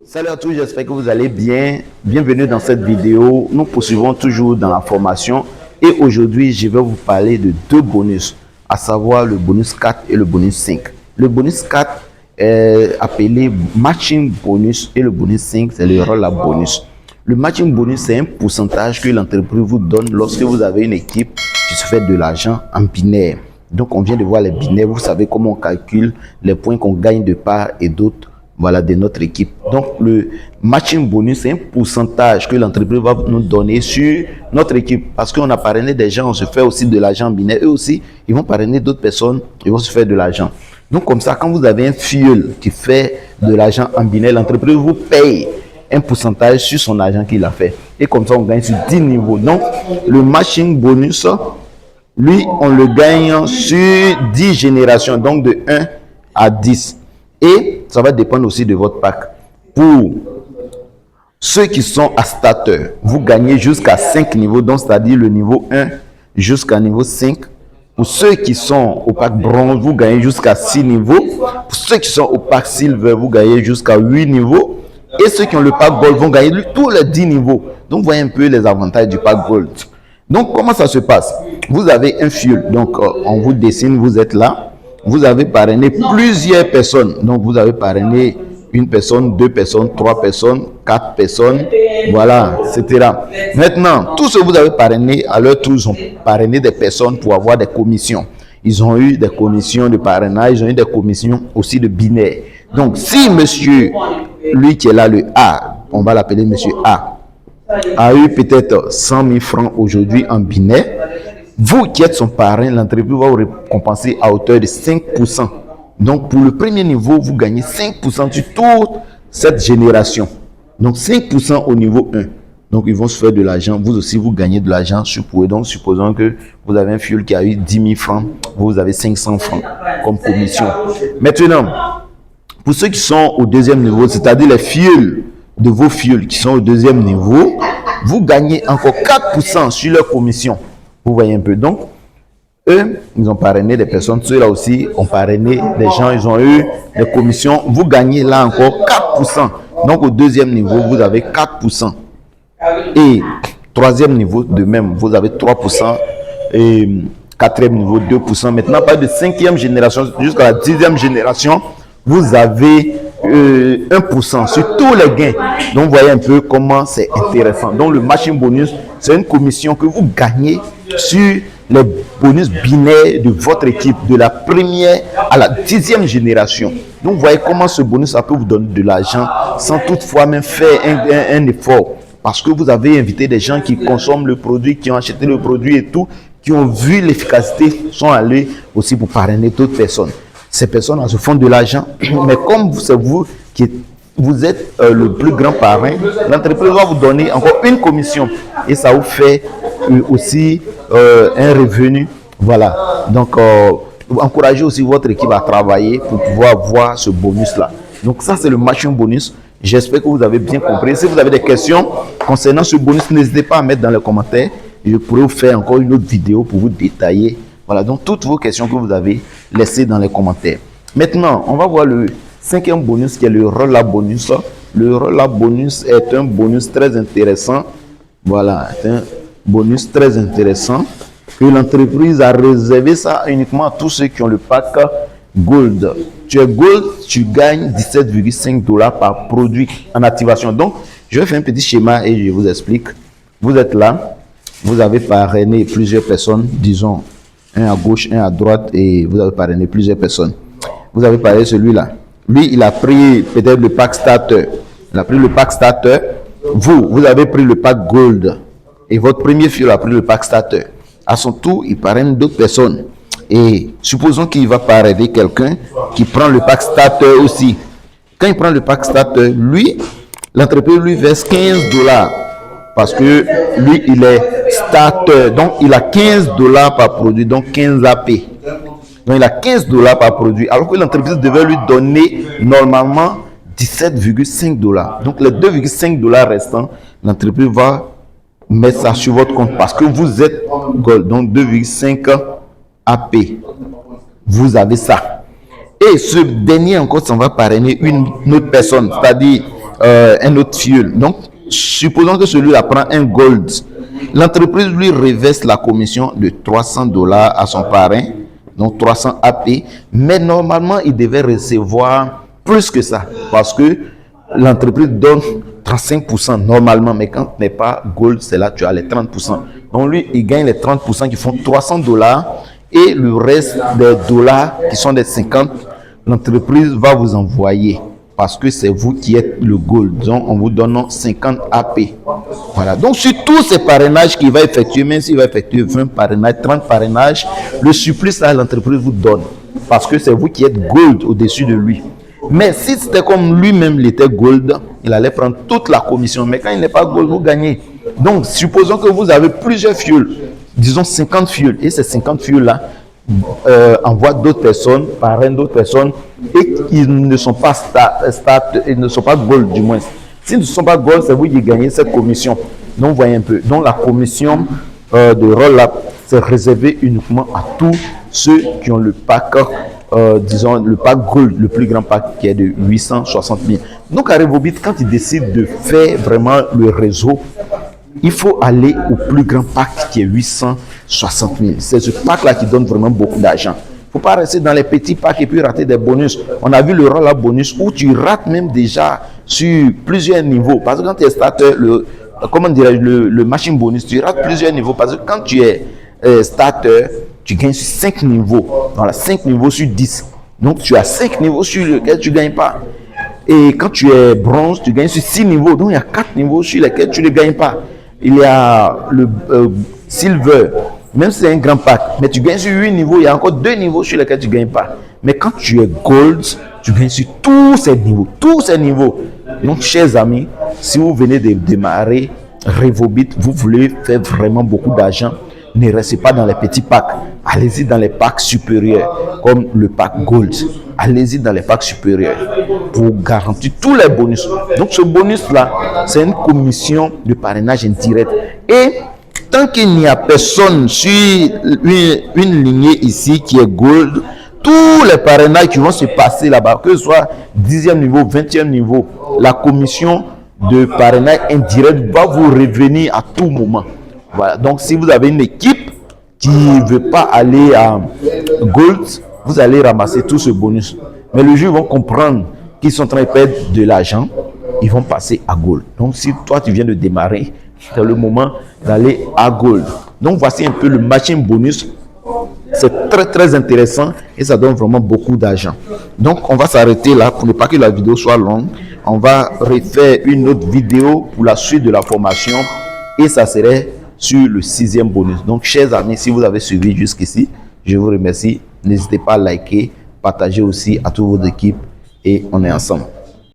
Salut à tous, j'espère que vous allez bien. Bienvenue dans cette vidéo. Nous poursuivons toujours dans la formation et aujourd'hui, je vais vous parler de deux bonus, à savoir le bonus 4 et le bonus 5. Le bonus 4 est appelé matching bonus et le bonus 5, c'est le roll-up bonus. Le matching bonus, c'est un pourcentage que l'entreprise vous donne lorsque vous avez une équipe qui se fait de l'argent en binaire. Donc, on vient de voir les binaires. Vous savez comment on calcule les points qu'on gagne de part et d'autre. Voilà, de notre équipe. Donc, le matching bonus, c'est un pourcentage que l'entreprise va nous donner sur notre équipe. Parce qu'on a parrainé des gens, on se fait aussi de l'argent binaire. Eux aussi, ils vont parrainer d'autres personnes, ils vont se faire de l'argent. Donc, comme ça, quand vous avez un fuel qui fait de l'argent en binaire, l'entreprise vous paye un pourcentage sur son argent qu'il a fait. Et comme ça, on gagne sur 10 niveaux. Donc, le matching bonus, lui, on le gagne sur 10 générations, donc de 1 à 10. Et ça va dépendre aussi de votre pack. Pour ceux qui sont à starter, vous gagnez jusqu'à 5 niveaux, donc c'est-à-dire le niveau 1 jusqu'à niveau 5. Pour ceux qui sont au pack bronze, vous gagnez jusqu'à 6 niveaux. Pour ceux qui sont au pack silver, vous gagnez jusqu'à 8 niveaux. Et ceux qui ont le pack gold vont gagner tous les 10 niveaux. Donc, vous voyez un peu les avantages du pack gold. Donc, comment ça se passe? Vous avez un fuel. Donc, on vous dessine, vous êtes là. Vous avez parrainé plusieurs personnes. Donc, vous avez parrainé une personne, deux personnes, trois personnes, quatre personnes, voilà, etc. Maintenant, tous ceux que vous avez parrainé, à leur tour, ils ont parrainé des personnes pour avoir des commissions. Ils ont eu des commissions de parrainage, ils ont eu des commissions aussi de binaire. Donc, si monsieur, lui qui est là, le A, on va l'appeler monsieur A, a eu peut-être 100 000 francs aujourd'hui en binaire, vous qui êtes son parrain, l'entreprise va vous récompenser à hauteur de 5%. Donc, pour le premier niveau, vous gagnez 5% sur toute cette génération. Donc, 5% au niveau 1. Donc, ils vont se faire de l'argent. Vous aussi, vous gagnez de l'argent. Donc, supposons que vous avez un fuel qui a eu 10 000 francs. Vous avez 500 francs comme commission. Maintenant, pour ceux qui sont au deuxième niveau, c'est-à-dire les fuels de vos fuels qui sont au deuxième niveau, vous gagnez encore 4% sur leur commission. Vous voyez un peu. Donc, eux, ils ont parrainé des personnes. Ceux-là aussi ont parrainé des gens. Ils ont eu des commissions. Vous gagnez là encore 4%. Donc, au deuxième niveau, vous avez 4%. Et troisième niveau, de même, vous avez 3%. Et quatrième niveau, 2%. Maintenant, pas de cinquième génération jusqu'à la 10e génération, vous avez 1% sur tous les gains. Donc, vous voyez un peu comment c'est intéressant. Donc, le matching bonus, c'est une commission que vous gagnez sur les bonus binaires de votre équipe, de la première à la 10e génération. Donc, vous voyez comment ce bonus, ça peut vous donner de l'argent sans toutefois même faire un effort. Parce que vous avez invité des gens qui consomment le produit, qui ont acheté le produit et tout, qui ont vu l'efficacité, sont allés aussi pour parrainer d'autres personnes. Ces personnes se font de l'argent, mais comme c'est vous qui vous êtes le plus grand parrain, l'entreprise va vous donner encore une commission et ça vous fait aussi un revenu. Voilà. Donc, encouragez aussi votre équipe à travailler pour pouvoir avoir ce bonus-là. Donc, ça, c'est le matching bonus. J'espère que vous avez bien compris. Si vous avez des questions concernant ce bonus, n'hésitez pas à mettre dans les commentaires. Je pourrais vous faire encore une autre vidéo pour vous détailler. Voilà, donc toutes vos questions que vous avez, laissez dans les commentaires. Maintenant, on va voir le cinquième bonus qui est le roll-up bonus. Le roll-up bonus est un bonus très intéressant. Voilà, c'est un bonus très intéressant que l'entreprise a réservé ça uniquement à tous ceux qui ont le pack Gold. Tu es Gold, tu gagnes 17,5 $ par produit en activation. Donc, je vais faire un petit schéma et je vous explique. Vous êtes là, vous avez parrainé plusieurs personnes, disons un à gauche, un à droite, et vous avez parrainé plusieurs personnes. Vous avez parrainé celui-là. Lui, il a pris peut-être le pack starter. Il a pris le pack starter. Vous avez pris le pack Gold. Et votre premier fuel a pris le pack starter. À son tour, il parraine d'autres personnes. Et supposons qu'il va parrainer quelqu'un qui prend le pack starter aussi. Quand il prend le pack starter, lui, l'entreprise lui verse 15 $. Parce que lui, il est starter. Donc, il a 15 $ par produit. Donc, 15 AP. Donc, il a 15 $ par produit. Alors que l'entreprise devait lui donner normalement 17,5 $. Donc, les 2,5 $ restants, l'entreprise va mettre ça sur votre compte. Parce que vous êtes Gold. Donc, 2,5 AP. Vous avez ça. Et ce dernier encore, ça va parrainer une autre personne. C'est-à-dire, un autre fuel. Donc, supposons que celui-là prend un gold. L'entreprise lui reverse la commission de $300 à son parrain, donc 300 AP. Mais normalement, il devait recevoir plus que ça parce que l'entreprise donne 35% normalement. Mais quand tu n'es pas gold, c'est là que tu as les 30%. Donc, lui, il gagne les 30% qui font $300 et le reste des dollars qui sont des 50, l'entreprise va vous envoyer. Parce que c'est vous qui êtes le gold. Donc, on vous donne 50 AP. Voilà. Donc, sur tous ces parrainages qu'il va effectuer, même s'il va effectuer 20 parrainages, 30 parrainages, le surplus, là, l'entreprise vous donne. Parce que c'est vous qui êtes gold au-dessus de lui. Mais si c'était comme lui-même, il était gold, il allait prendre toute la commission. Mais quand il n'est pas gold, vous gagnez. Donc, supposons que vous avez plusieurs fuels. Disons 50 fuels. Et ces 50 fuels-là, envoie d'autres personnes, parrain d'autres personnes, et ils ne sont pas ils ne sont pas gold du moins. S'ils ne sont pas gold, c'est vous qui gagnez cette commission. Donc, voyez un peu. Donc, la commission de roll-up, c'est réservé uniquement à tous ceux qui ont le pack, disons, le pack gold, le plus grand pack qui est de 860 000. Donc, à Revobit, quand ils décident de faire vraiment le réseau, il faut aller au plus grand pack qui est 860 000. C'est ce pack-là qui donne vraiment beaucoup d'argent. Il ne faut pas rester dans les petits packs et puis rater des bonus. On a vu le roll-up bonus où tu rates même déjà sur plusieurs niveaux. Parce que quand tu es starter, le machine bonus, tu rates plusieurs niveaux. Parce que quand tu es starter, tu gagnes sur 5 niveaux. Voilà, 5 niveaux sur 10. Donc tu as 5 niveaux sur lesquels tu ne gagnes pas. Et quand tu es bronze, tu gagnes sur 6 niveaux. Donc il y a 4 niveaux sur lesquels tu ne gagnes pas. Il y a le silver, même si c'est un grand pack, mais tu gagnes sur 8 niveaux, il y a encore 2 niveaux sur lesquels tu ne gagnes pas. Mais quand tu es gold, tu gagnes sur tous ces niveaux. Donc, chers amis, si vous venez de démarrer Revobit, vous voulez faire vraiment beaucoup d'argent, ne restez pas dans les petits packs. Allez-y dans les packs supérieurs, comme le pack gold. Allez-y dans les packs supérieurs pour garantir tous les bonus. Donc, ce bonus-là, c'est une commission de parrainage indirect. Et tant qu'il n'y a personne sur une lignée ici qui est gold, tous les parrainages qui vont se passer là-bas, que ce soit 10e niveau, 20e niveau, la commission de parrainage indirect va vous revenir à tout moment. Voilà. Donc, si vous avez une équipe qui ne veut pas aller à gold, vous allez ramasser tout ce bonus. Mais le jour où ils vont comprendre qu'ils sont en train de perdre de l'argent, ils vont passer à gold. Donc, si toi, tu viens de démarrer, c'est le moment d'aller à gold. Donc, voici un peu le matching bonus. C'est très, très intéressant et ça donne vraiment beaucoup d'argent. Donc, on va s'arrêter là pour ne pas que la vidéo soit longue. On va refaire une autre vidéo pour la suite de la formation et ça serait sur le 6e bonus. Donc, chers amis, si vous avez suivi jusqu'ici, je vous remercie. N'hésitez pas à liker, partager aussi à toutes vos équipes et on est ensemble.